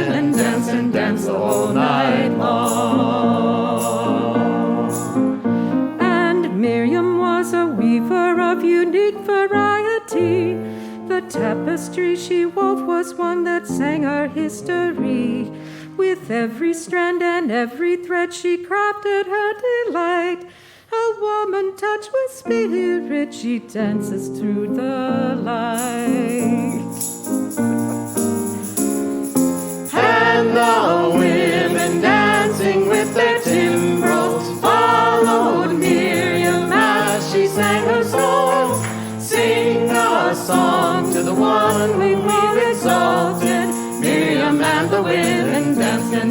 and danced the whole night long. And Miriam was a weaver of unique variety. The tapestry she wove was one that sang our history. With every strand and every thread she crafted her delight. A woman touched with spirit, she dances through the light. And the women dancing with their timbrels followed Miriam as she sang her song. Sing a song to the one whom we've exalted. Miriam and the women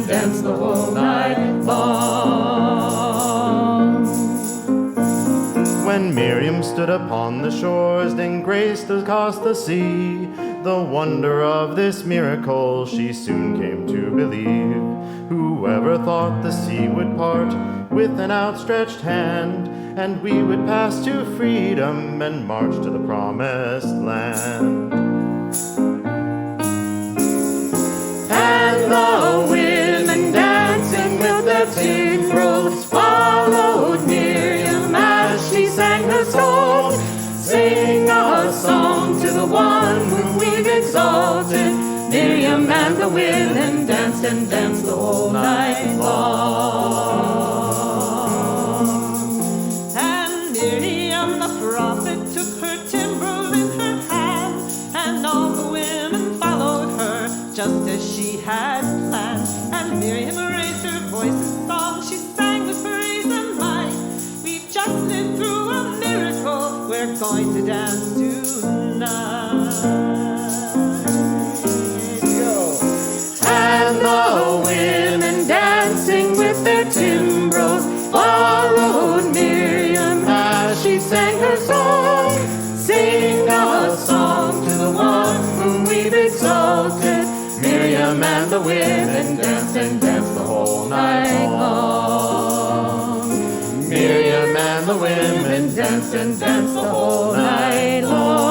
danced the whole night long. When Miriam stood upon the shores, then graced across the sea, the wonder of this miracle she soon came to believe. Whoever thought the sea would part with an outstretched hand, and we would pass to freedom and march to the promised land. And the women dancing with their timbrels followed Miriam as she sang her song. Sing a song to the one whom we've exalted. Miriam and the women danced the whole night long. And Miriam the prophet took her timbrel in her hand, and all the women followed her just as she had planned. And Miriam raised her voice in song, she sang with praise and might. We've just lived through a miracle, we're going to dance tonight. Go. And the women dancing with their timbrels followed Miriam as she sang her song. Sing a song to the one whom we've exalted. Miriam and the women danced the whole night long. Miriam and the women danced the whole night long.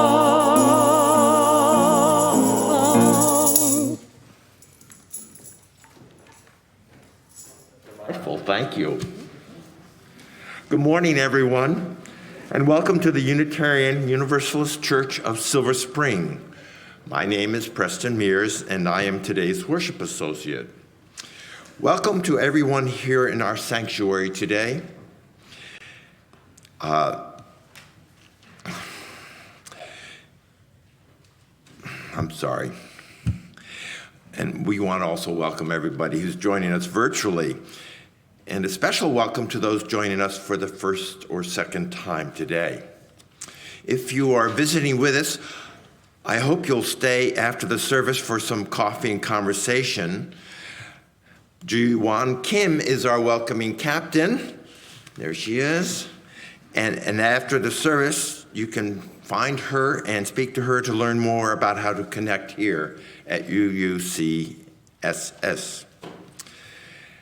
Delightful, thank you. Good morning, everyone, and welcome to the Unitarian Universalist Church of Silver Spring. My name is Preston Mears, and I am today's worship associate. Welcome to everyone here in our sanctuary today. I'm sorry. And we want to also welcome everybody who's joining us virtually. And a special welcome to those joining us for the first or second time today. If you are visiting with us, I hope you'll stay after the service for some coffee and conversation. Ji-Wan Kim is our welcoming captain. There she is. And after the service, you can find her and speak to her to learn more about how to connect here at UUCSS.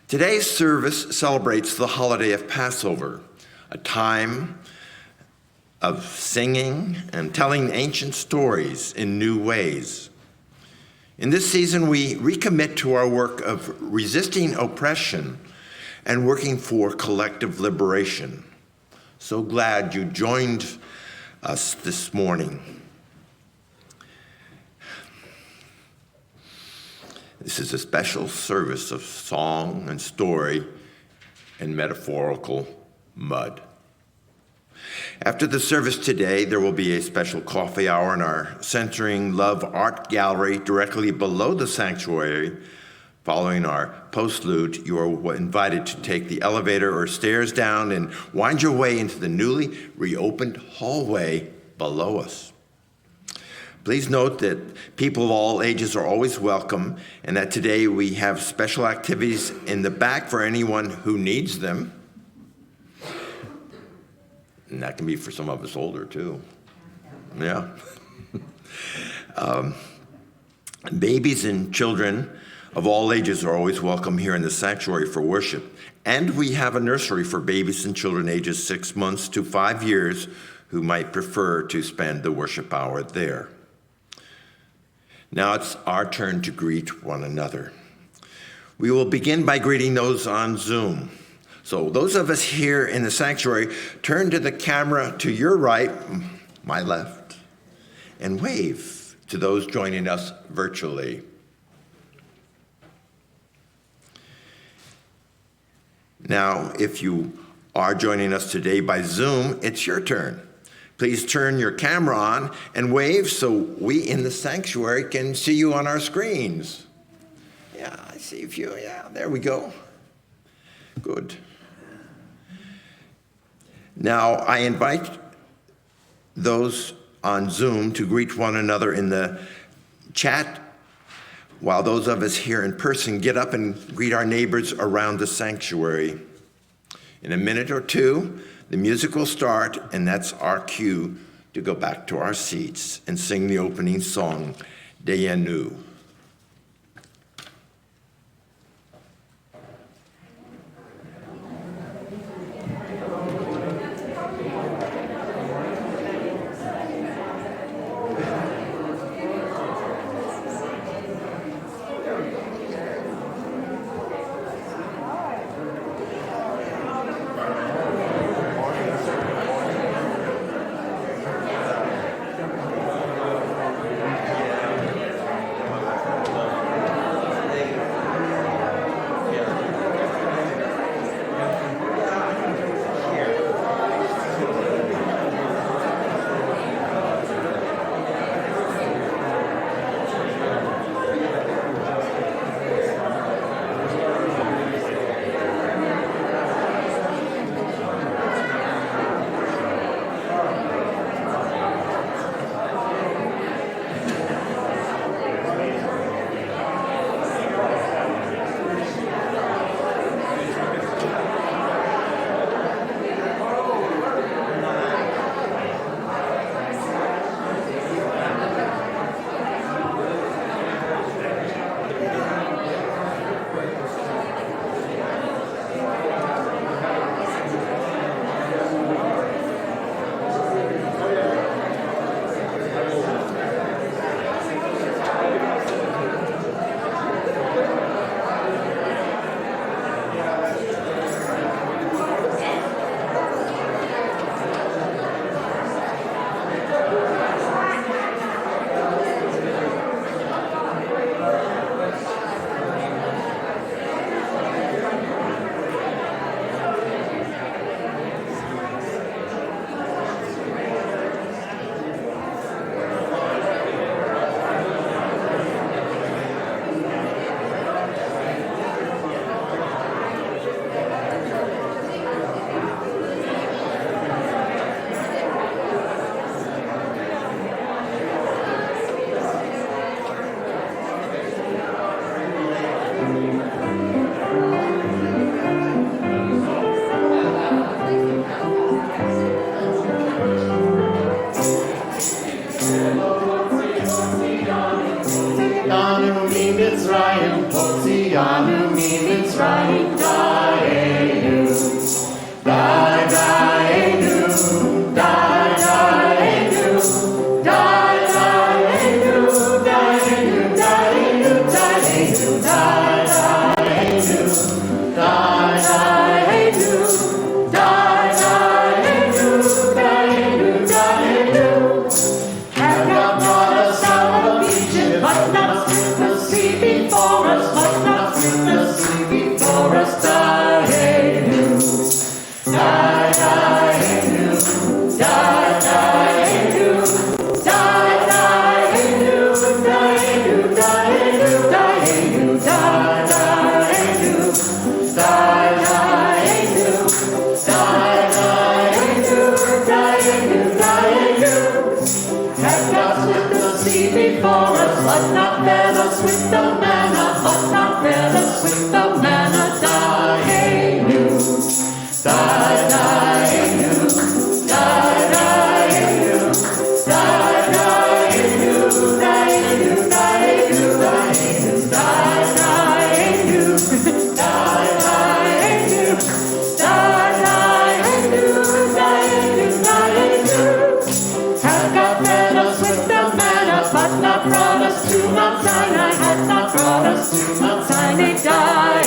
Today's service celebrates the holiday of Passover, a time of singing and telling ancient stories in new ways. In this season, we recommit to our work of resisting oppression and working for collective liberation. So glad you joined us this morning. This is a special service of song and story and metaphorical mud. After the service today, there will be a special coffee hour in our Centering Love Art Gallery directly below the sanctuary. Following our postlude, you are invited to take the elevator or stairs down and wind your way into the newly reopened hallway below us. Please note that people of all ages are always welcome, and that today we have special activities in the back for anyone who needs them. And that can be for some of us older, too. Yeah. Babies and children of all ages are always welcome here in the sanctuary for worship. And we have a nursery for babies and children ages 6 months to 5 years who might prefer to spend the worship hour there. Now it's our turn to greet one another. We will begin by greeting those on Zoom. So those of us here in the sanctuary, turn to the camera to your right, my left, and wave to those joining us virtually. Now, if you are joining us today by Zoom, it's your turn. Please turn your camera on and wave so we in the sanctuary can see you on our screens. Yeah, I see a few. Yeah, there we go. Good. Now, I invite those on Zoom to greet one another in the chat, while those of us here in person get up and greet our neighbors around the sanctuary. In a minute or two, the music will start, and that's our cue to go back to our seats and sing the opening song, Deyanu. Brought us to Mount Sinai, had not brought us to Mount Sinai, die.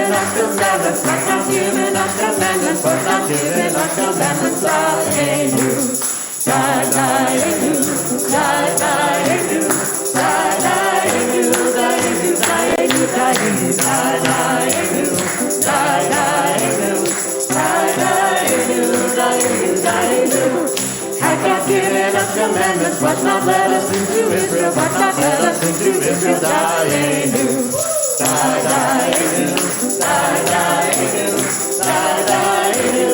giving us commandments, but not giving us commandments, but not giving us commandments. Daenu, Daenu, Daenu, Daenu, Daenu, Daenu, Daenu, had God given us commandments, but not let us into Israel, but not let us into Israel. Daenu, Daenu, Daenu, Daenu, Daenu,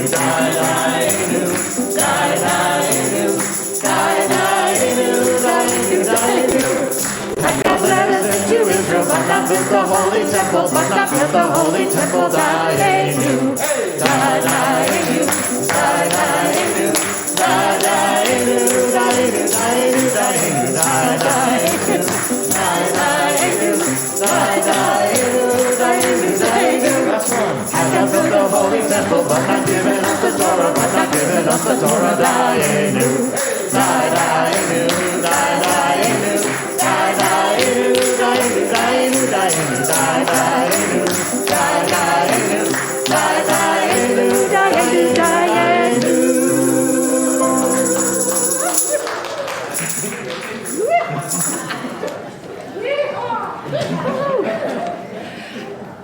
Daenu, Daenu, Daenu, Daenu, Daenu, Daenu. Had God let us into Israel, but not built the holy temple, but not built the holy temple. Daenu, Daenu, Daenu, Daenu, Daenu, Daenu, Daenu, had God built the holy temple, but not given us the Torah, but not given us the Torah. Daenu, Daenu, Daenu, Daenu, Daenu, Daenu, Daenu, Daenu, Daenu, Daenu, Daenu.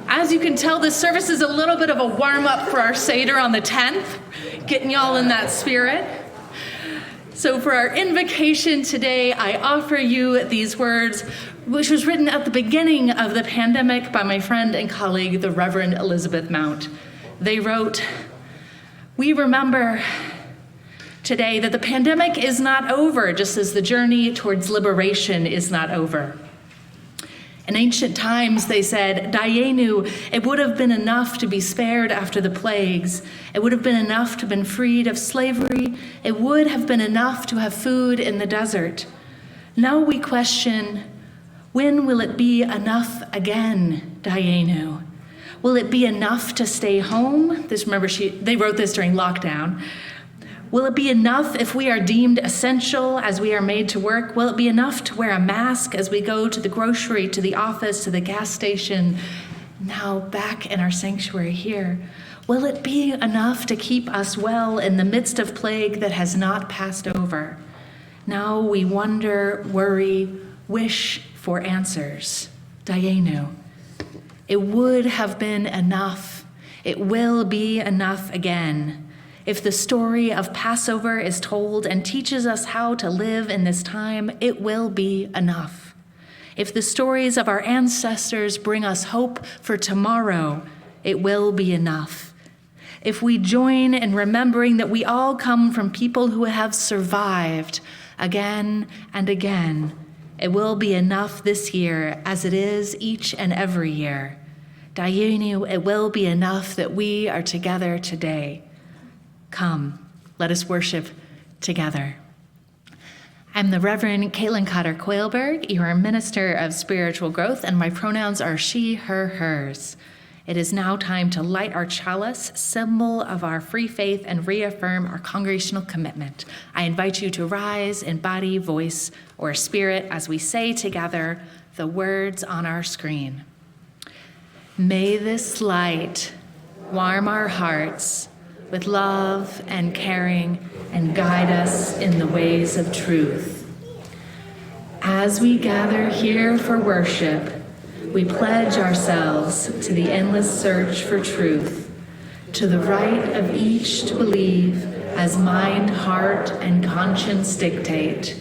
As you can tell, this service is a little bit of a warm-up for our Seder on the 10th, getting y'all in that spirit. So for our invocation today, I offer you these words, which was written at the beginning of the pandemic by my friend and colleague, the Reverend Elizabeth Mount. They wrote, "We remember today that the pandemic is not over, just as the journey towards liberation is not over. In ancient times, they said, Daenu, it would have been enough to be spared after the plagues. It would have been enough to have been freed of slavery. It would have been enough to have food in the desert. Now we question, when will it be enough again, Daenu? Will it be enough to stay home?" They wrote this during lockdown. "Will it be enough if we are deemed essential as we are made to work? Will it be enough to wear a mask as we go to the grocery, to the office, to the gas station, now back in our sanctuary here? Will it be enough to keep us well in the midst of plague that has not passed over? Now we wonder, worry, wish for answers. Daenu. It would have been enough. It will be enough again. If the story of Passover is told and teaches us how to live in this time, it will be enough. If the stories of our ancestors bring us hope for tomorrow, it will be enough. If we join in remembering that we all come from people who have survived again and again, it will be enough this year as it is each and every year. Daenu, it will be enough that we are together today. Come, let us worship together. I'm the Reverend Caitlin Cotter Coillberg, your Minister of Spiritual Growth, and my pronouns are she, her, hers. It is now time to light our chalice, symbol of our free faith, and reaffirm our congregational commitment. I invite you to rise in body, voice, or spirit as we say together the words on our screen. May this light warm our hearts with love and caring, and guide us in the ways of truth. As we gather here for worship, we pledge ourselves to the endless search for truth, to the right of each to believe as mind, heart, and conscience dictate,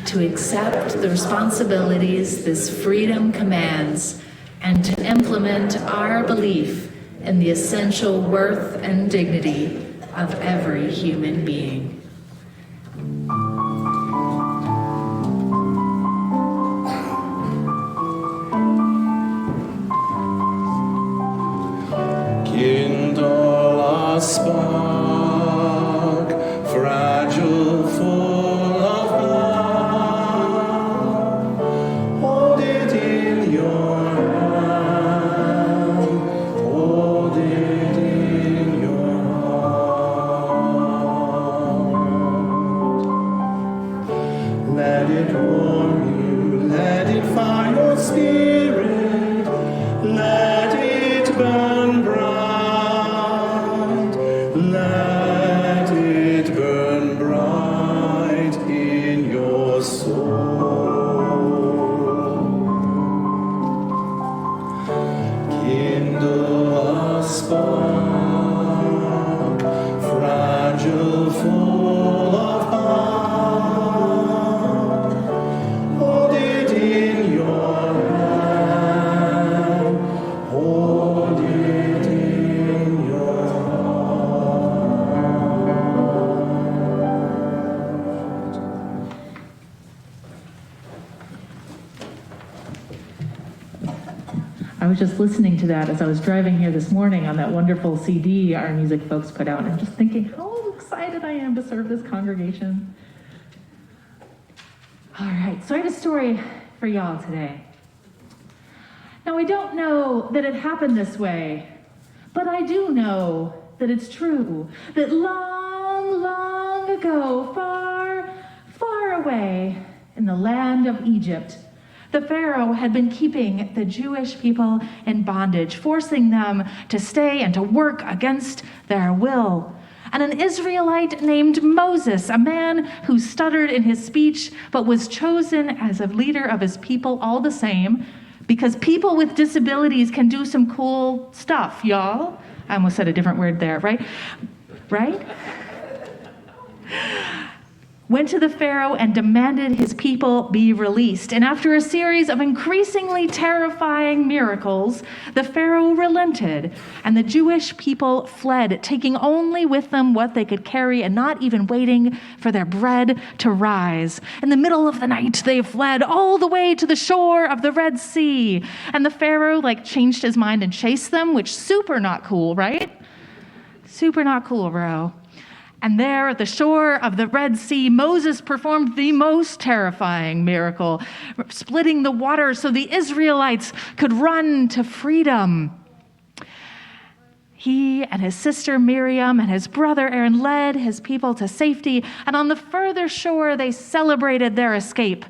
to accept the responsibilities this freedom commands, and to implement our belief in the essential worth and dignity of every human being. Kindle a spark, fragile, full of love. Hold it in your hand, hold it in your heart. Let it warm you, let it fire your spirit. spark, fragile, full of heart. Hold it in your hand, hold it in your I was just listening to that as I was driving here this morning on that wonderful CD our music folks put out, and just thinking how excited I am to serve this congregation. All right, so I have a story for y'all today. Now, I don't know that it happened this way, but I do know that it's true, that long, long ago, far, far away in the land of Egypt, the Pharaoh had been keeping the Jewish people in bondage, forcing them to stay and to work against their will. And an Israelite named Moses, a man who stuttered in his speech, but was chosen as a leader of his people all the same, because people with disabilities can do some cool stuff, y'all. I almost said a different word there, right? Right? Went to the Pharaoh and demanded his people be released. And after a series of increasingly terrifying miracles, the Pharaoh relented, and the Jewish people fled, taking only with them what they could carry and not even waiting for their bread to rise. In the middle of the night, they fled all the way to the shore of the Red Sea. And the Pharaoh changed his mind and chased them, which super not cool, right? Super not cool, bro. And there at the shore of the Red Sea, Moses performed the most terrifying miracle, splitting the water so the Israelites could run to freedom. He and his sister Miriam and his brother Aaron led his people to safety, and on the further shore, they celebrated their escape.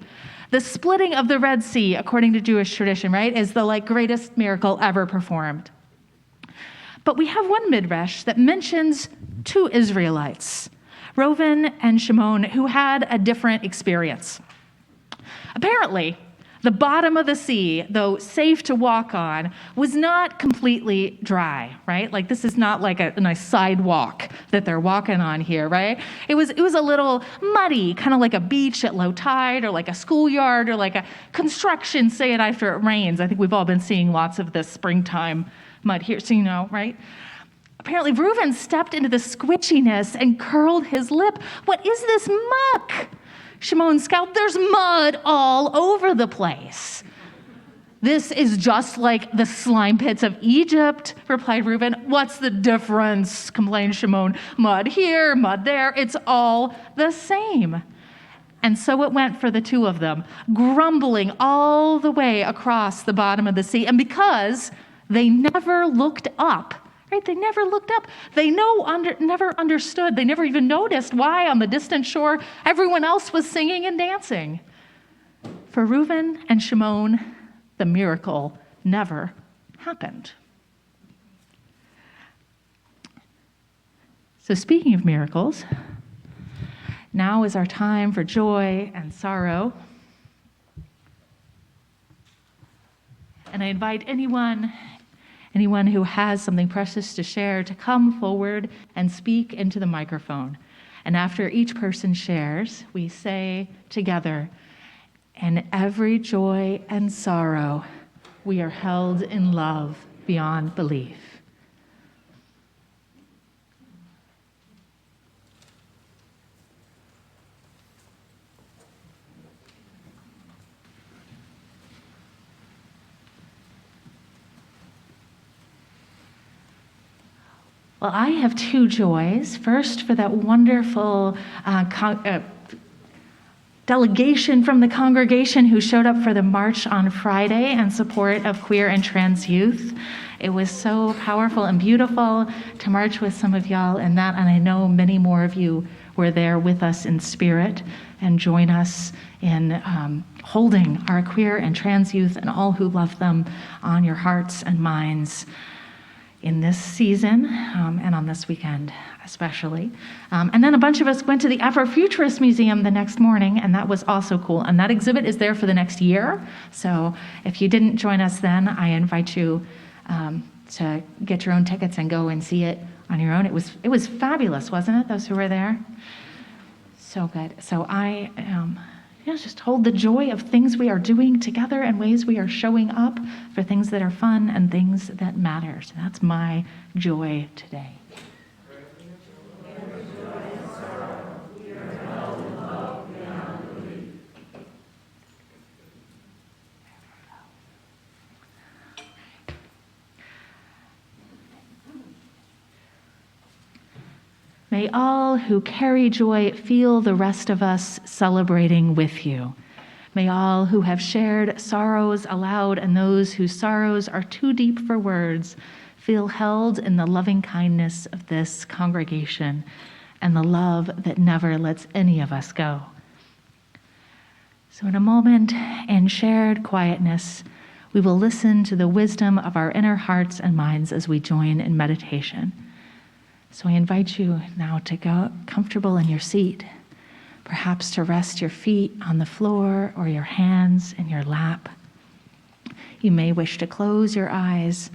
The splitting of the Red Sea, according to Jewish tradition, right, is the greatest miracle ever performed. But we have one midrash that mentions two Israelites, Reuven and Shimon, who had a different experience. Apparently, the bottom of the sea, though safe to walk on, was not completely dry, right? This is not a nice sidewalk that they're walking on here, right? It was a little muddy, kind of like a beach at low tide, or like a schoolyard, or like a construction, say it after it rains. I think we've all been seeing lots of this springtime mud here, so you know, right? Apparently, Reuven stepped into the squishiness and curled his lip. What is this muck? Shimon scowled. There's mud all over the place. This is just like the slime pits of Egypt, replied Reuven. What's the difference? Complained Shimon. Mud here, mud there. It's all the same. And so it went for the two of them, grumbling all the way across the bottom of the sea. And because they never looked up, right? They never looked up. They never understood. They never even noticed why on the distant shore everyone else was singing and dancing. For Reuven and Shimon, the miracle never happened. So speaking of miracles, now is our time for joy and sorrow. And I invite anyone who has something precious to share to come forward and speak into the microphone. And after each person shares, we say together, "In every joy and sorrow, we are held in love beyond belief." Well, I have two joys. First, for that wonderful delegation from the congregation who showed up for the march on Friday in support of queer and trans youth. It was so powerful and beautiful to march with some of y'all in that, and I know many more of you were there with us in spirit and join us in holding our queer and trans youth and all who love them on your hearts and minds in this season and on this weekend especially. And then a bunch of us went to the Afrofuturist Museum the next morning, and that was also cool. And that exhibit is there for the next year. So if you didn't join us then, I invite you to get your own tickets and go and see it on your own. It was fabulous, wasn't it? Those who were there, so good. So I just hold the joy of things we are doing together and ways we are showing up for things that are fun and things that matter. So that's my joy today. May all who carry joy feel the rest of us celebrating with you. May all who have shared sorrows aloud and those whose sorrows are too deep for words feel held in the loving kindness of this congregation and the love that never lets any of us go. So in a moment, in shared quietness, we will listen to the wisdom of our inner hearts and minds as we join in meditation. So I invite you now to go comfortable in your seat, perhaps to rest your feet on the floor or your hands in your lap. You may wish to close your eyes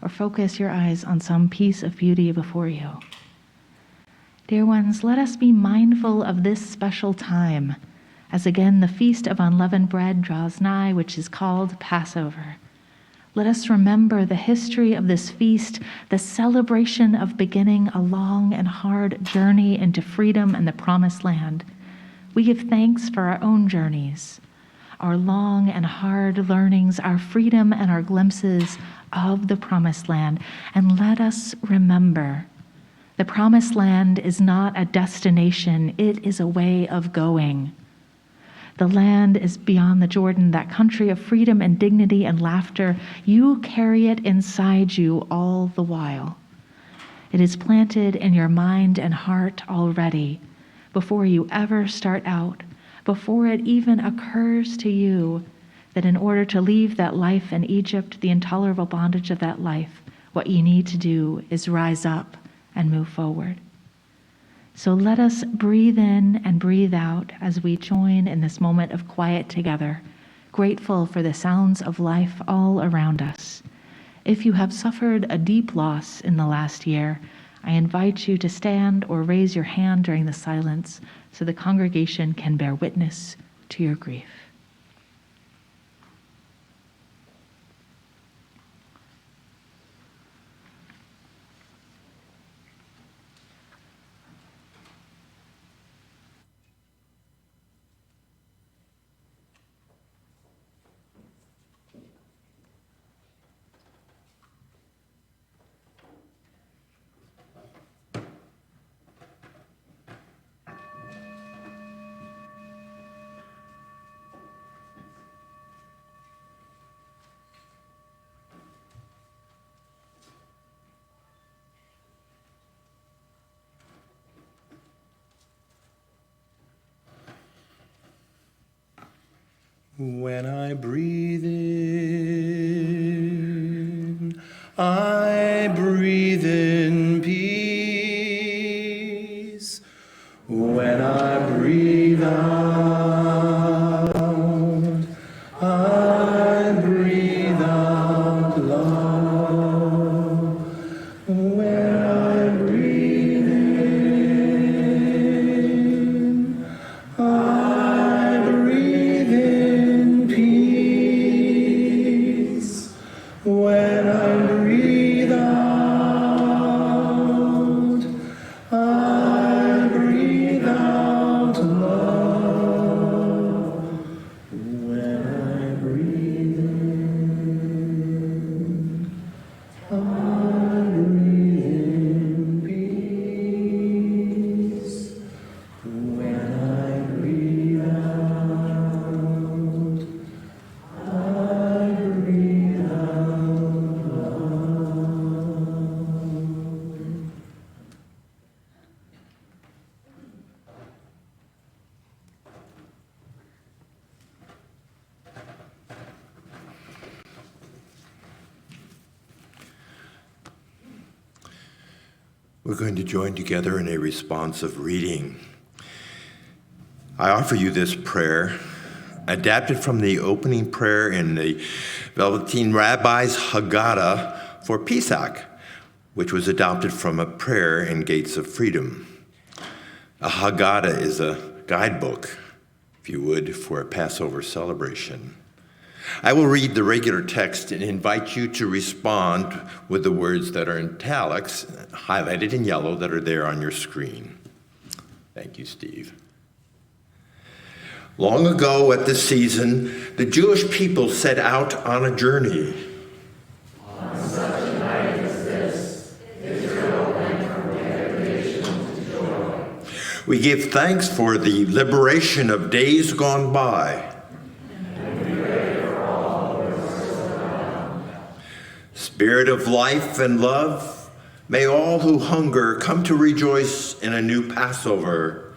or focus your eyes on some piece of beauty before you. Dear ones, let us be mindful of this special time as again the Feast of Unleavened Bread draws nigh, which is called Passover. Let us remember the history of this feast, the celebration of beginning a long and hard journey into freedom and the promised land. We give thanks for our own journeys, our long and hard learnings, our freedom and our glimpses of the promised land. And let us remember, the promised land is not a destination, it is a way of going. The land is beyond the Jordan, that country of freedom and dignity and laughter. You carry it inside you all the while. It is planted in your mind and heart already, before you ever start out, before it even occurs to you that in order to leave that life in Egypt, the intolerable bondage of that life, what you need to do is rise up and move forward. So let us breathe in and breathe out as we join in this moment of quiet together, grateful for the sounds of life all around us. If you have suffered a deep loss in the last year, I invite you to stand or raise your hand during the silence so the congregation can bear witness to your grief. When I breathe in, I breathe in peace. When I breathe out, I breathe out love. When I breathe in, I breathe in peace. When I breathe out, I breathe out love. When I breathe in, I breathe in peace. When I breathe out, I breathe out love. We're going to join together in a responsive reading. I offer you this prayer, adapted from the opening prayer in the Velveteen Rabbi's Haggadah for Pesach, which was adopted from a prayer in Gates of Freedom. A Haggadah is a guidebook, if you would, for a Passover celebration. I will read the regular text and invite you to respond with the words that are in italics, highlighted in yellow, that are there on your screen. Thank you, Steve. Long ago at this season, the Jewish people set out on a journey. On such a night as this, Israel went from degradation to joy. We give thanks for the liberation of days gone by. And we pray for all who are still bound. Spirit of life and love, may all who hunger come to rejoice in a new Passover.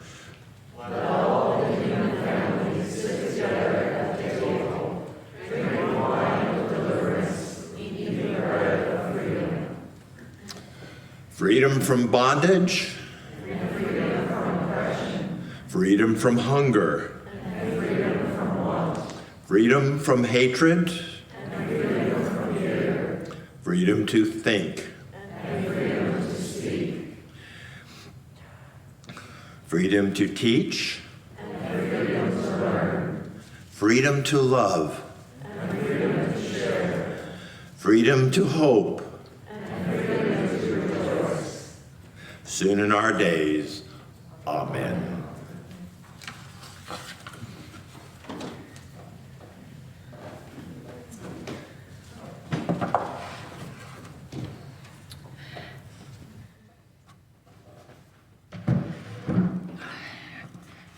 Let all the human families sit together at the table, drink wine of deliverance, eating bread of freedom. Freedom from bondage, And freedom from oppression. freedom from hunger, And freedom from want. freedom from hatred, And freedom from fear. freedom to think, And freedom to speak. freedom to teach, And freedom to learn. freedom to love, And freedom to share. freedom to hope. And freedom to rejoice. Soon in our days, amen.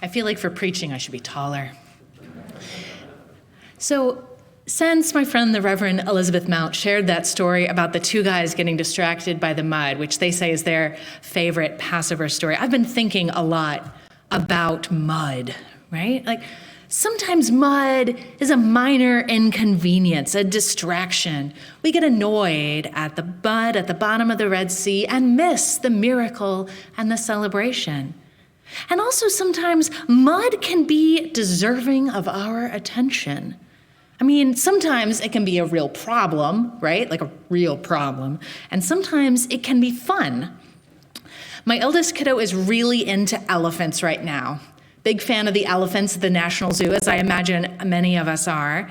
I feel like for preaching, I should be taller. So, since my friend, the Reverend Elizabeth Mount, shared that story about the two guys getting distracted by the mud, which they say is their favorite Passover story, I've been thinking a lot about mud, right? Like, sometimes mud is a minor inconvenience, a distraction. We get annoyed at the mud at the bottom of the Red Sea and miss the miracle and the celebration. And also sometimes mud can be deserving of our attention. I mean, sometimes it can be a real problem, right? Like a real problem. And sometimes it can be fun. My eldest kiddo is really into elephants right now. Big fan of the elephants at the National Zoo, as I imagine many of us are.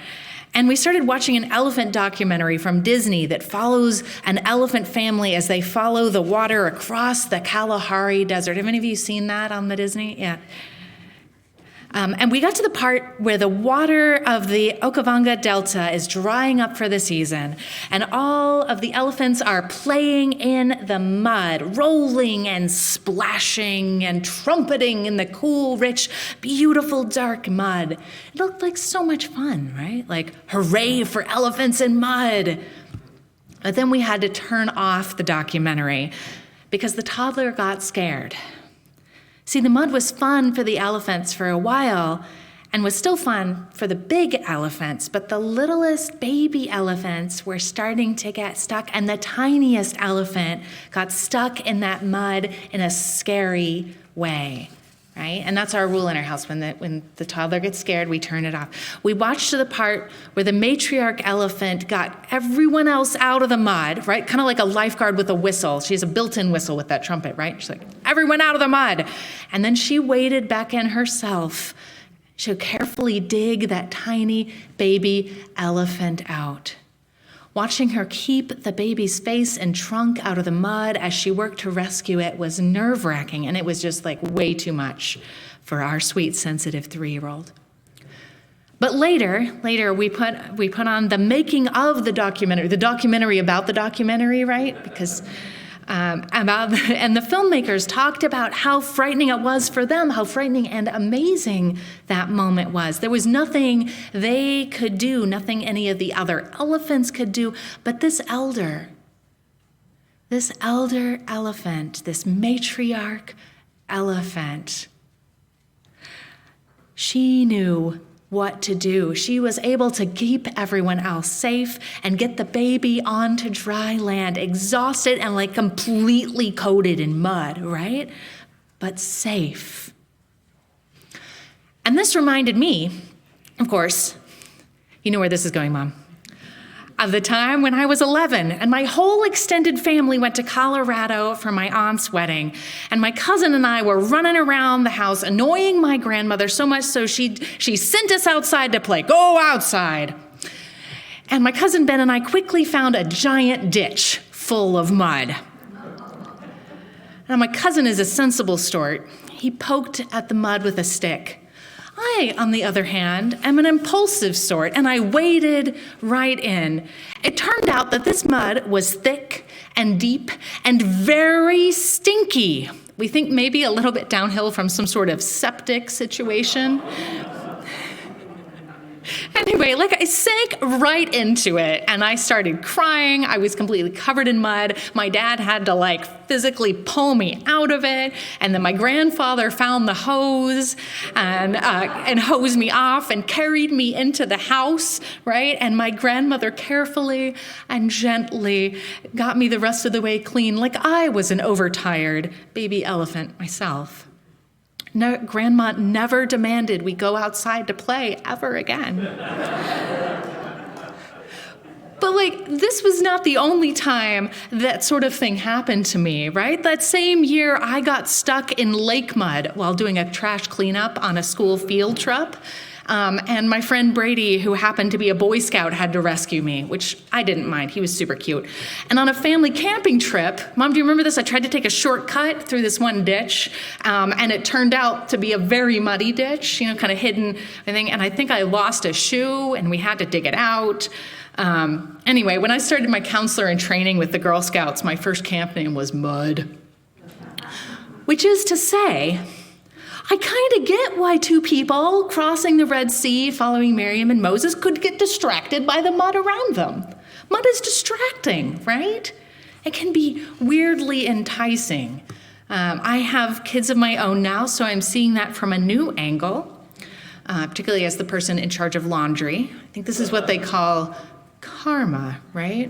And we started watching an elephant documentary from Disney that follows an elephant family as they follow the water across the Kalahari Desert. Have any of you seen that on the Disney? Yeah. And we got to the part where the water of the Okavango Delta is drying up for the season, and all of the elephants are playing in the mud, rolling and splashing and trumpeting in the cool, rich, beautiful, dark mud. It looked like so much fun, right? Like, hooray for elephants in mud. But then we had to turn off the documentary because the toddler got scared. See, the mud was fun for the elephants for a while and was still fun for the big elephants, but the littlest baby elephants were starting to get stuck, and the tiniest elephant got stuck in that mud in a scary way, right? And that's our rule in our house. When the toddler gets scared, we turn it off. We watched to the part where the matriarch elephant got everyone else out of the mud, right? Kind of like a lifeguard with a whistle. She has a built-in whistle with that trumpet, right? She's like, everyone out of the mud. And then she waded back in herself. She'll carefully dig that tiny baby elephant out. Watching her keep the baby's face and trunk out of the mud as she worked to rescue it was nerve-wracking, and it was just like way too much for our sweet, sensitive 3-year-old. But later we put on the making of the documentary about the documentary, right? Because and the filmmakers talked about how frightening it was for them, how frightening and amazing that moment was. There was nothing they could do, nothing any of the other elephants could do, but this elder elephant, this matriarch elephant, she knew what to do. She was able to keep everyone else safe and get the baby onto dry land, exhausted and like completely coated in mud, right? But safe. And this reminded me, of course, you know where this is going, Mom. of the time when I was 11, and my whole extended family went to Colorado for my aunt's wedding. And my cousin and I were running around the house, annoying my grandmother so much so she sent us outside to play. Go outside. And my cousin Ben and I quickly found a giant ditch full of mud. Now, my cousin is a sensible sort. He poked at the mud with a stick. I, on the other hand, am an impulsive sort, and I waded right in. It turned out that this mud was thick and deep and very stinky. We think maybe a little bit downhill from some sort of septic situation. Anyway, I sank right into it, and I started crying. I was completely covered in mud. My dad had to physically pull me out of it, and then my grandfather found the hose and hosed me off and carried me into the house, right? And my grandmother carefully and gently got me the rest of the way clean, like I was an overtired baby elephant myself. No, Grandma never demanded we go outside to play ever again. But this was not the only time that sort of thing happened to me, right? That same year, I got stuck in lake mud while doing a trash cleanup on a school field trip. And my friend Brady, who happened to be a Boy Scout, had to rescue me, which I didn't mind. He was super cute. And on a family camping trip, Mom, do you remember this? I tried to take a shortcut through this one ditch, and it turned out to be a very muddy ditch, kind of hidden, I think. And I think I lost a shoe, and we had to dig it out. Anyway, when I started my counselor in training with the Girl Scouts, my first camp name was Mud. Which is to say, I kind of get why two people crossing the Red Sea following Miriam and Moses could get distracted by the mud around them. Mud is distracting, right? It can be weirdly enticing. I have kids of my own now, so I'm seeing that from a new angle, particularly as the person in charge of laundry. I think this is what they call karma, right?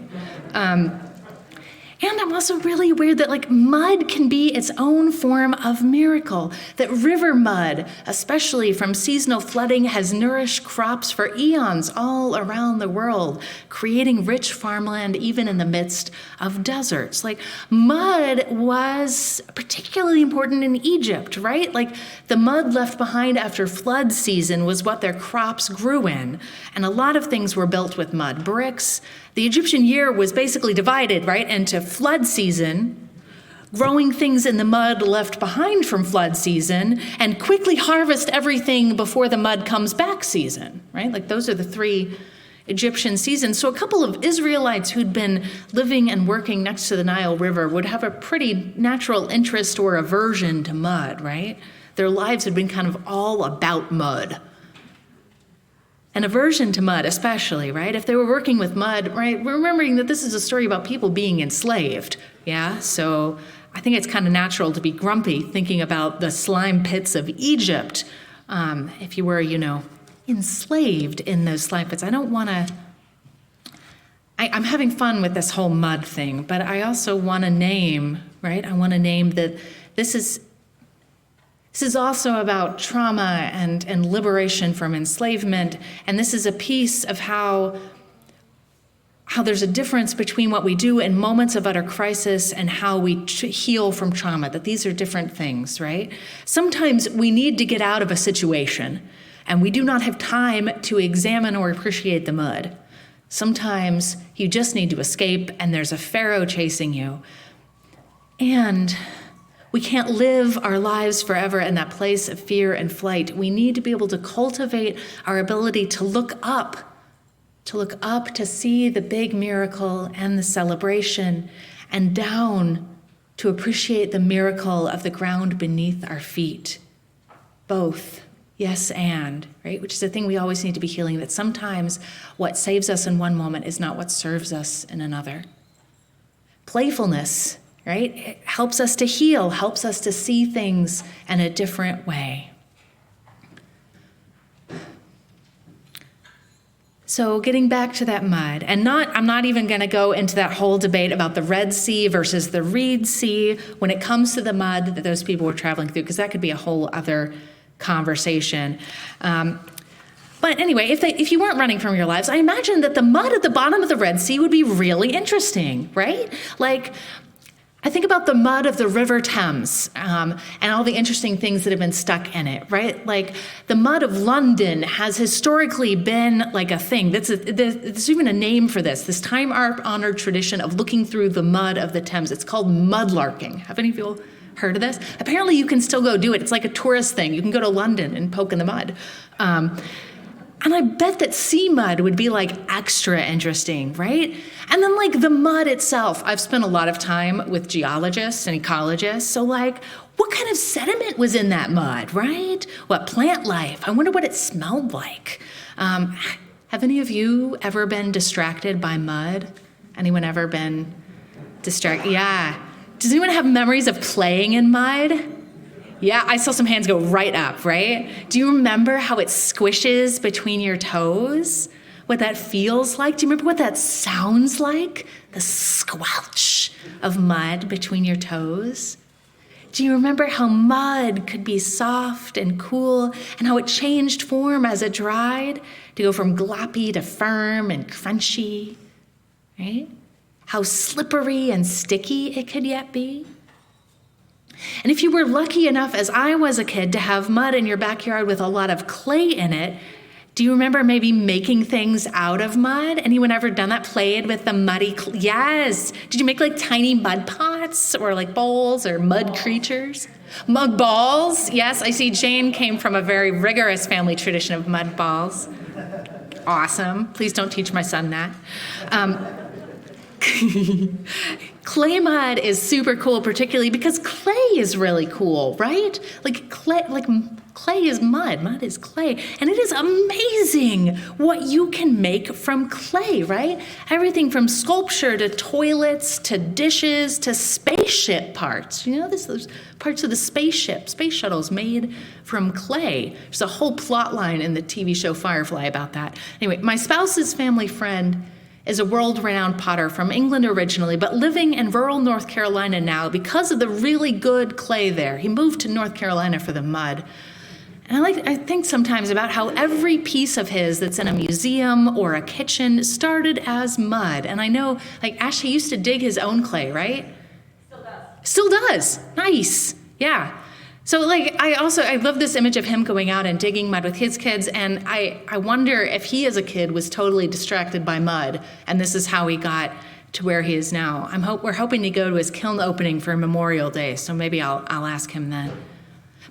And I'm also really weird that mud can be its own form of miracle. That river mud, especially from seasonal flooding, has nourished crops for eons all around the world, creating rich farmland even in the midst of deserts. Mud was particularly important in Egypt, right? The mud left behind after flood season was what their crops grew in. And a lot of things were built with mud. Bricks. The Egyptian year was basically divided, right, into flood season, growing things in the mud left behind from flood season, and quickly harvest everything before the mud comes back season, right? Those are the three Egyptian seasons. So a couple of Israelites who'd been living and working next to the Nile River would have a pretty natural interest or aversion to mud, right? Their lives had been kind of all about mud. An aversion to mud, especially, right? If they were working with mud, right? We're remembering that this is a story about people being enslaved, yeah? So I think it's kind of natural to be grumpy thinking about the slime pits of Egypt if you were, enslaved in those slime pits. I don't want to... I'm having fun with this whole mud thing, but I also want to name, right? I want to name that this is also about trauma and liberation from enslavement, and this is a piece of how there's a difference between what we do in moments of utter crisis and how we heal from trauma, that these are different things, right? Sometimes we need to get out of a situation, and we do not have time to examine or appreciate the mud. Sometimes you just need to escape, and there's a pharaoh chasing you. And we can't live our lives forever in that place of fear and flight. We need to be able to cultivate our ability to look up, to see the big miracle and the celebration, and down to appreciate the miracle of the ground beneath our feet. Both, yes and, right? Which is a thing we always need to be healing, that sometimes what saves us in one moment is not what serves us in another. Playfulness, right? It helps us to heal, helps us to see things in a different way. So getting back to that mud, and I'm not even going to go into that whole debate about the Red Sea versus the Reed Sea when it comes to the mud that those people were traveling through, because that could be a whole other conversation. But anyway, if you weren't running from your lives, I imagine that the mud at the bottom of the Red Sea would be really interesting, right? Like, I think about the mud of the River Thames and all the interesting things that have been stuck in it, right? Like the mud of London has historically been like a thing. There's even a name for this time-honored tradition of looking through the mud of the Thames. It's called mudlarking. Have any of you heard of this? Apparently you can still go do it. It's like a tourist thing. You can go to London and poke in the mud. And I bet that sea mud would be like extra interesting, right? And then like the mud itself, I've spent a lot of time with geologists and ecologists. So like, what kind of sediment was in that mud, right? What plant life? I wonder what it smelled like. Have any of you ever been distracted by mud? Anyone ever been distracted? Yeah. Does anyone have memories of playing in mud? Yeah, I saw some hands go right up, right? Do you remember how it squishes between your toes? What that feels like? Do you remember what that sounds like? The squelch of mud between your toes? Do you remember how mud could be soft and cool and how it changed form as it dried to go from gloppy to firm and crunchy, right? How slippery and sticky it could yet be? And if you were lucky enough, as I was a kid, to have mud in your backyard with a lot of clay in it, do you remember maybe making things out of mud? Anyone ever done that? Played with the muddy clay? Yes. Did you make like tiny mud pots or like bowls or mud creatures? Mud balls? Yes, I see Jane came from a very rigorous family tradition of mud balls. Awesome. Please don't teach my son that. Clay mud is super cool, particularly because clay is really cool, right? Clay is mud. Mud is clay. And it is amazing what you can make from clay, right? Everything from sculpture to toilets to dishes to spaceship parts. You know, those parts of the space shuttles made from clay. There's a whole plot line in the TV show Firefly about that. Anyway, my spouse's family friend is a world-renowned potter from England originally, but living in rural North Carolina now because of the really good clay there. He moved to North Carolina for the mud. And I think sometimes about how every piece of his that's in a museum or a kitchen started as mud. And I know, like, Ashley used to dig his own clay, right? Still does. Nice. Yeah. So, like, I love this image of him going out and digging mud with his kids, and I wonder if he as a kid was totally distracted by mud, and this is how he got to where he is now. We're hoping to go to his kiln opening for Memorial Day, so maybe I'll ask him then.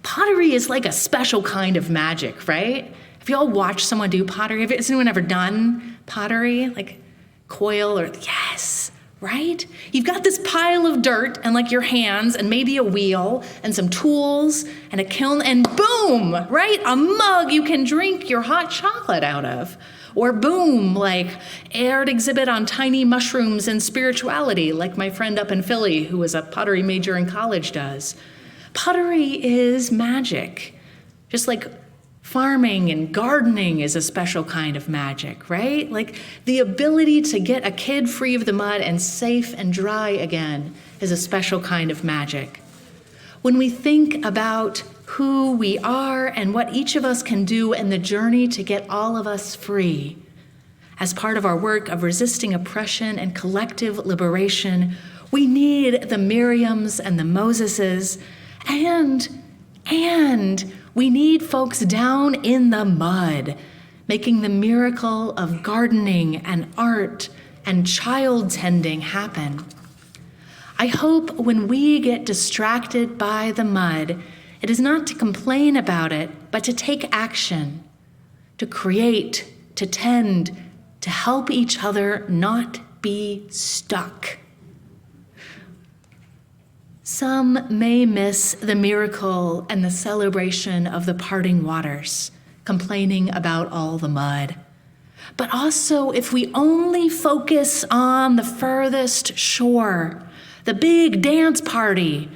Pottery is like a special kind of magic, right? Have you all watched someone do pottery? Has anyone ever done pottery? Like coil or, yes, right? You've got this pile of dirt and like your hands and maybe a wheel and some tools and a kiln and boom, right? A mug you can drink your hot chocolate out of. Or boom, like art exhibit on tiny mushrooms and spirituality, like my friend up in Philly who was a pottery major in college does. Pottery is magic, just like farming and gardening is a special kind of magic, right? Like the ability to get a kid free of the mud and safe and dry again is a special kind of magic. When we think about who we are and what each of us can do in the journey to get all of us free, as part of our work of resisting oppression and collective liberation, we need the Miriams and the Moseses, and we need folks down in the mud, making the miracle of gardening and art and child tending happen. I hope when we get distracted by the mud, it is not to complain about it, but to take action, to create, to tend, to help each other not be stuck. Some may miss the miracle and the celebration of the parting waters, complaining about all the mud. But also, if we only focus on the furthest shore, the big dance party,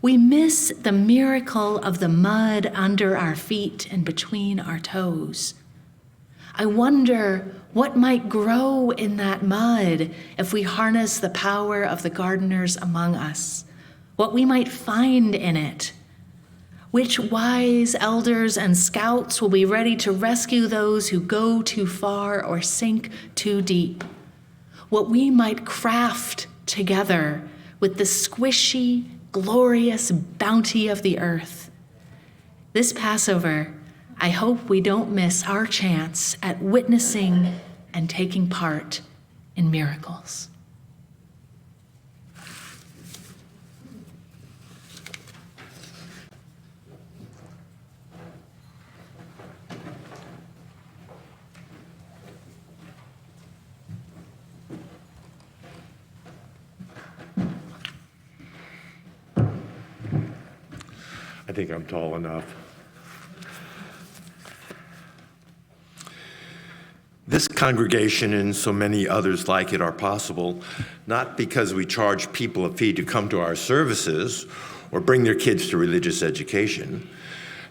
we miss the miracle of the mud under our feet and between our toes. I wonder what might grow in that mud if we harness the power of the gardeners among us. What we might find in it. Which wise elders and scouts will be ready to rescue those who go too far or sink too deep? What we might craft together with the squishy, glorious bounty of the earth. This Passover, I hope we don't miss our chance at witnessing and taking part in miracles. I think I'm tall enough. This congregation and so many others like it are possible, not because we charge people a fee to come to our services or bring their kids to religious education,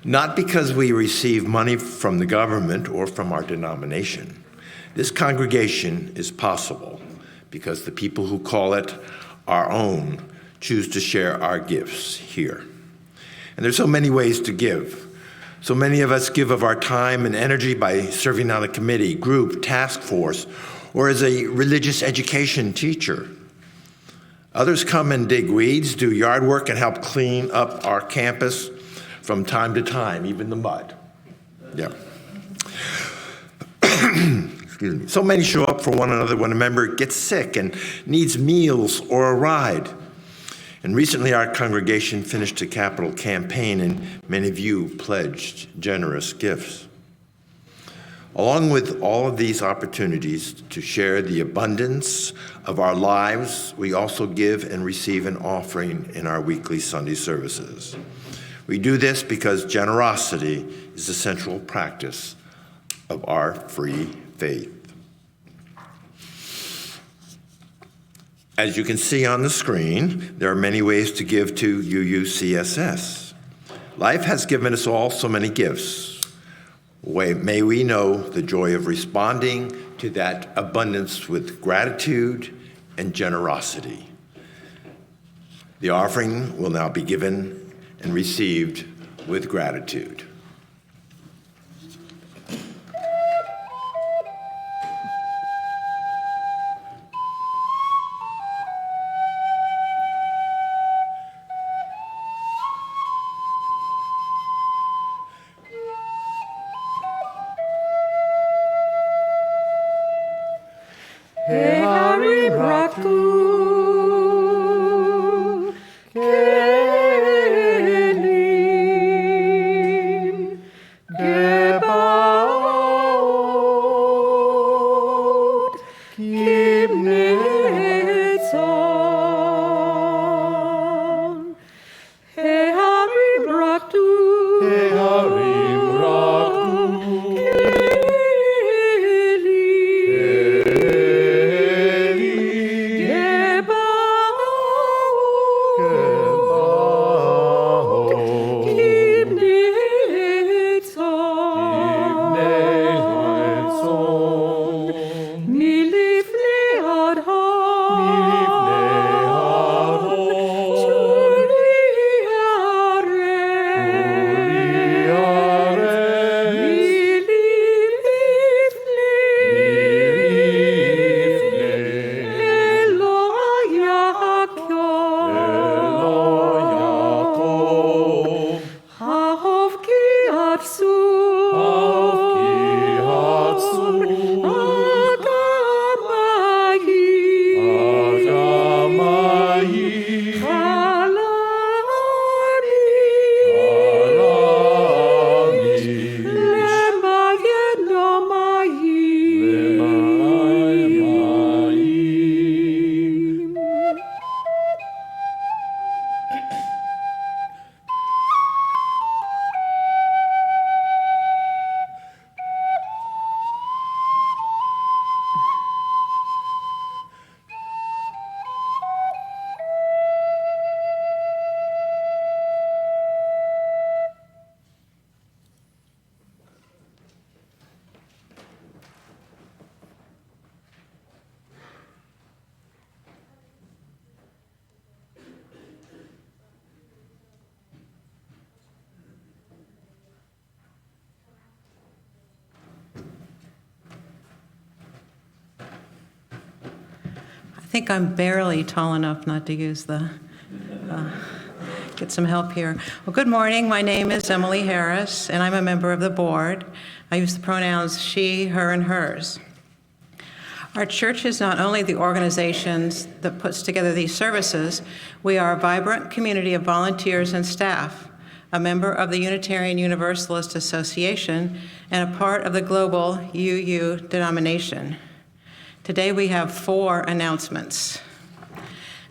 not because we receive money from the government or from our denomination. This congregation is possible because the people who call it our own choose to share our gifts here. And there's so many ways to give. So many of us give of our time and energy by serving on a committee, group, task force, or as a religious education teacher. Others come and dig weeds, do yard work, and help clean up our campus from time to time, even the mud. Yeah. Excuse me. So many show up for one another when a member gets sick and needs meals or a ride. And recently our congregation finished a capital campaign and many of you pledged generous gifts. Along with all of these opportunities to share the abundance of our lives, we also give and receive an offering in our weekly Sunday services. We do this because generosity is the central practice of our free faith. As you can see on the screen, there are many ways to give to UUCSS. Life has given us all so many gifts. May we know the joy of responding to that abundance with gratitude and generosity. The offering will now be given and received with gratitude. think I'm barely tall enough not to use the, get some help here. Well, good morning. My name is Emily Harris, and I'm a member of the board. I use the pronouns she, her, and hers. Our church is not only the organization that puts together these services, we are a vibrant community of volunteers and staff, a member of the Unitarian Universalist Association, and a part of the global UU denomination. Today we have 4 announcements.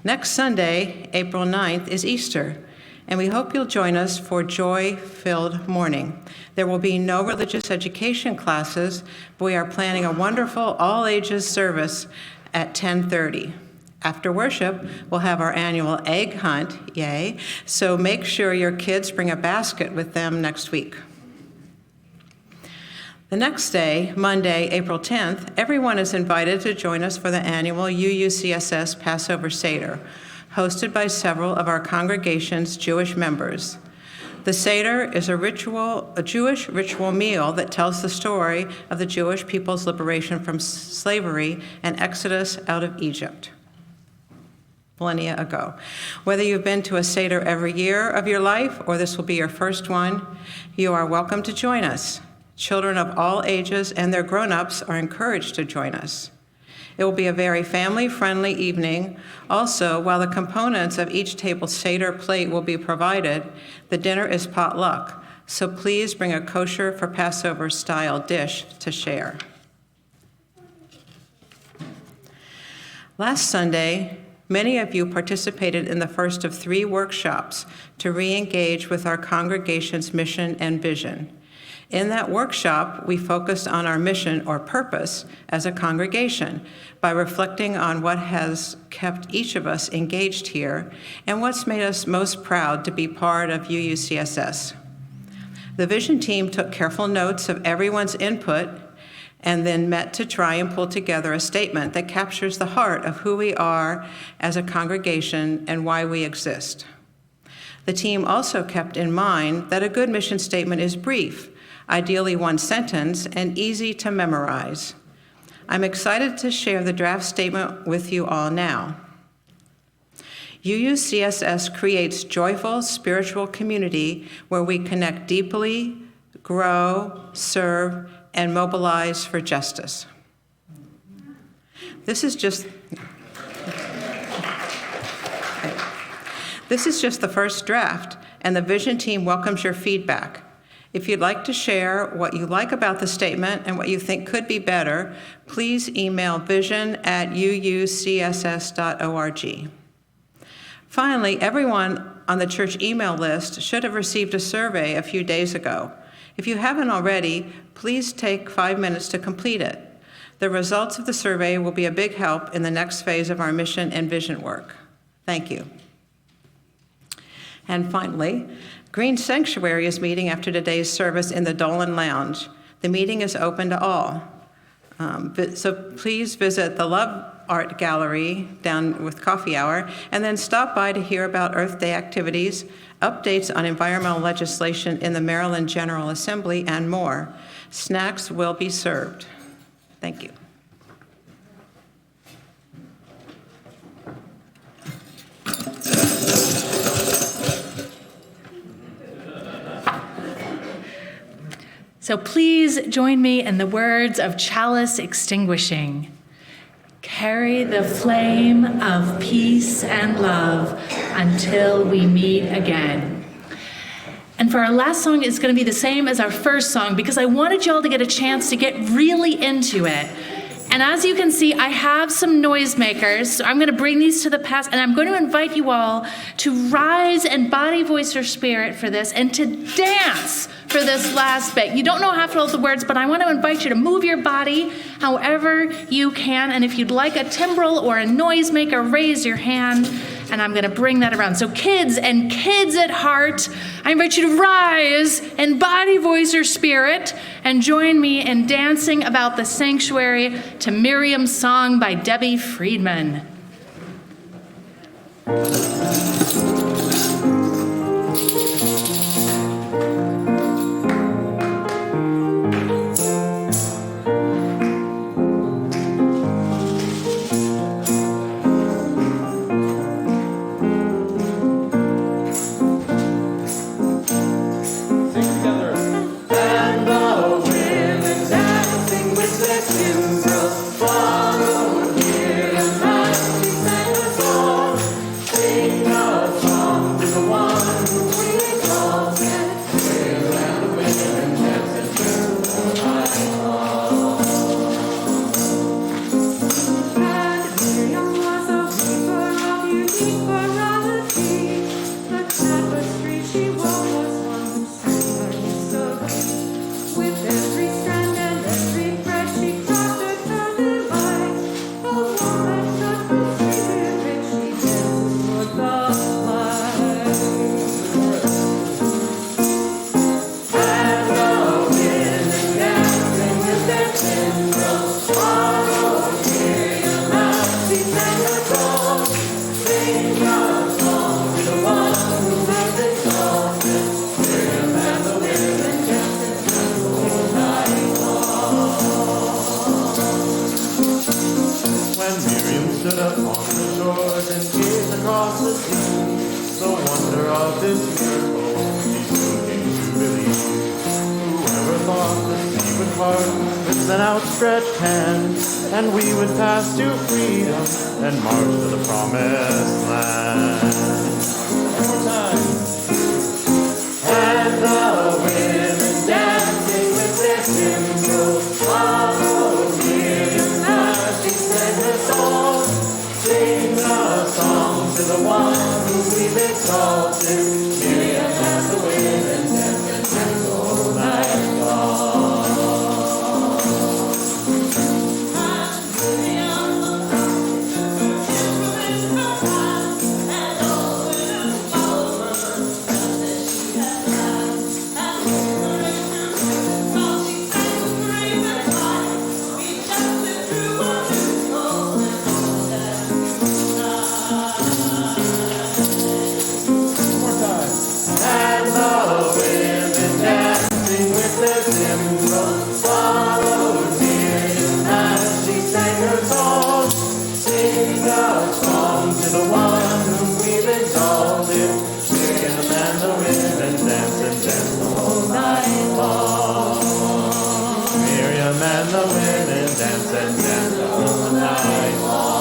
Next Sunday, April 9th, is Easter, and we hope you'll join us for joy-filled morning. There will be no religious education classes, but we are planning a wonderful all-ages service at 10:30. After worship, we'll have our annual egg hunt, yay, so make sure your kids bring a basket with them next week. The next day, Monday, April 10th, everyone is invited to join us for the annual UUCSS Passover Seder, hosted by several of our congregation's Jewish members. The Seder is a Jewish ritual meal that tells the story of the Jewish people's liberation from slavery and exodus out of Egypt millennia ago. Whether you've been to a Seder every year of your life or this will be your first one, you are welcome to join us. Children of all ages and their grown-ups are encouraged to join us. It will be a very family-friendly evening. Also, while the components of each table Seder plate will be provided, the dinner is potluck, so please bring a kosher for Passover-style dish to share. Last Sunday, many of you participated in the first of 3 workshops to re-engage with our congregation's mission and vision. In that workshop, we focused on our mission or purpose as a congregation by reflecting on what has kept each of us engaged here and what's made us most proud to be part of UUCSS. The vision team took careful notes of everyone's input and then met to try and pull together a statement that captures the heart of who we are as a congregation and why we exist. The team also kept in mind that a good mission statement is brief, ideally 1 sentence, and easy to memorize. I'm excited to share the draft statement with you all now. UUCSS creates joyful spiritual community where we connect deeply, grow, serve, and mobilize for justice. This is just the first draft, and the vision team welcomes your feedback. If you'd like to share what you like about the statement and what you think could be better, please email vision@uucss.org. Finally, everyone on the church email list should have received a survey a few days ago. If you haven't already, please take 5 minutes to complete it. The results of the survey will be a big help in the next phase of our mission and vision work. Thank you. And finally, Green Sanctuary is meeting after today's service in the Dolan Lounge. The meeting is open to all. So please visit the Love Art Gallery down with coffee hour, and then stop by to hear about Earth Day activities, updates on environmental legislation in the Maryland General Assembly, and more. Snacks will be served. Thank you. So please join me in the words of chalice extinguishing. Carry the flame of peace and love until we meet again. And for our last song, it's going to be the same as our first song because I wanted y'all to get a chance to get really into it. And as you can see, I have some noisemakers. So I'm going to bring these to the past, and I'm going to invite you all to rise and body, voice, or spirit for this, and to dance for this last bit. You don't know half of the words, but I want to invite you to move your body however you can. And if you'd like a timbrel or a noisemaker, raise your hand, and I'm going to bring that around. So kids and kids at heart, I invite you to rise in body, voice, or spirit and join me in dancing about the sanctuary to Miriam's song by Debbie Friedman. When Miriam stood upon the shores and gazed across the sea, the wonder of this miracle she soon came to believe. Whoever thought the sea would part with an outstretched hand, and we would pass to freedom and march to the promised land. One more time. And the women dancing with their timbrels followed Miriam as she sang her song. Sing a song to the one who we've exalted. Miriam and the women dance and dance all night long. And the women dancing with their timbrels followed Miriam as she sang her song. Sing a song to the one whom we've exalted. Miriam and the women dance and dance all night long. Miriam and the women dance and dance all night long.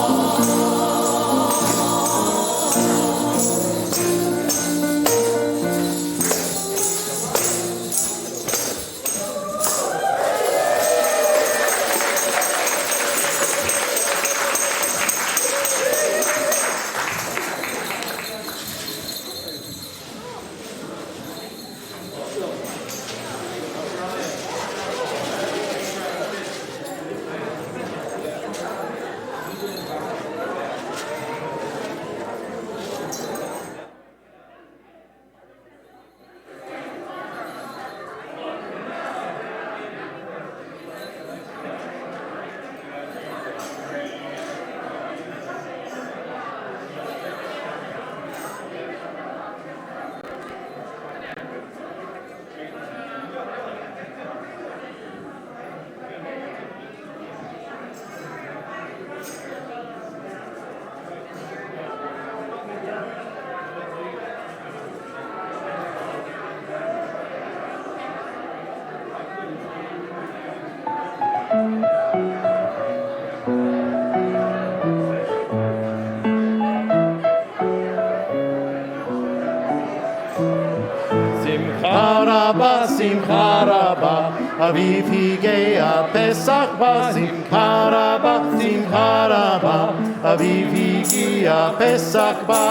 Simcha Rabba, Aviv Higea, Pesach Ba, Simcha Rabba, Simcha Rabba, Aviv Higea, Pesach Ba.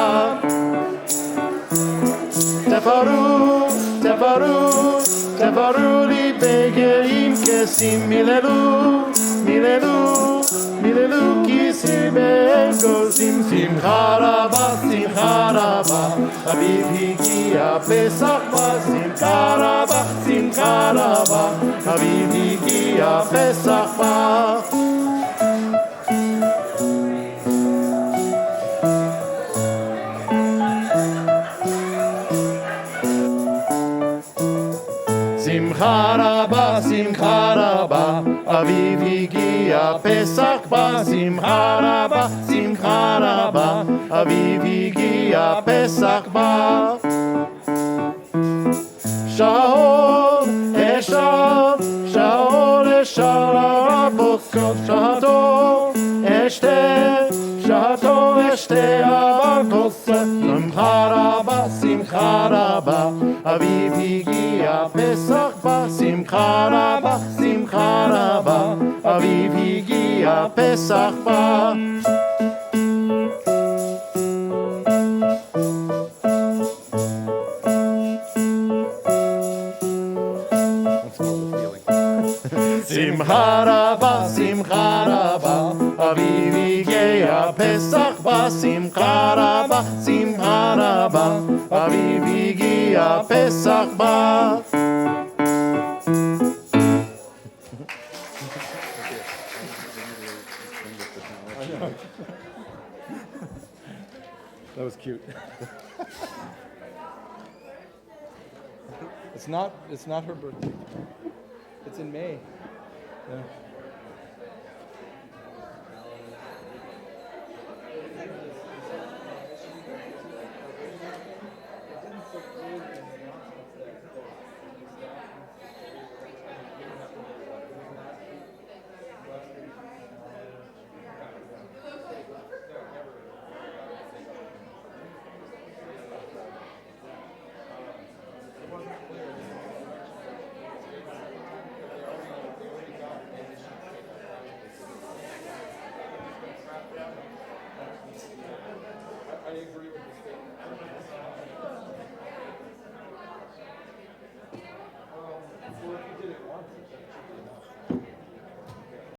Tefaru, Tefaru, Tefaru li begelim kesim milelu, milelu, milelu kisim elgozim. Simcha Rabba, Simcha Rabba, Aviv Higea, Pesach Ba, Simcha Rabba, Simcha Rabba, Aviv Higea, Pesach Ba. Simcha Rabba, Simcha Rabba, Aviv Higea, Pesach Ba. Simcha Rabba, Simcha Rabba, Aviv Higea, Pesach Ba. Shaol, Eshal, Shaol, Eshal, Abokot, Shato, Eshte, Shato, Eshte, Abokot, Simcha Rabba, Simcha Rabba, Aviv Higea, Pesach Ba. Simcha Rabba, Simcha Rabba, Aviv Higea, Pesach Ba. Simcha Rabba, Simcha Rabba, Aviv Higea, Pesach Ba. Simcha Rabba, Simcha Rabba, Aviv Higea, Pesach Ba. That was cute. It's not her birthday. It's in May. Yeah. I agree.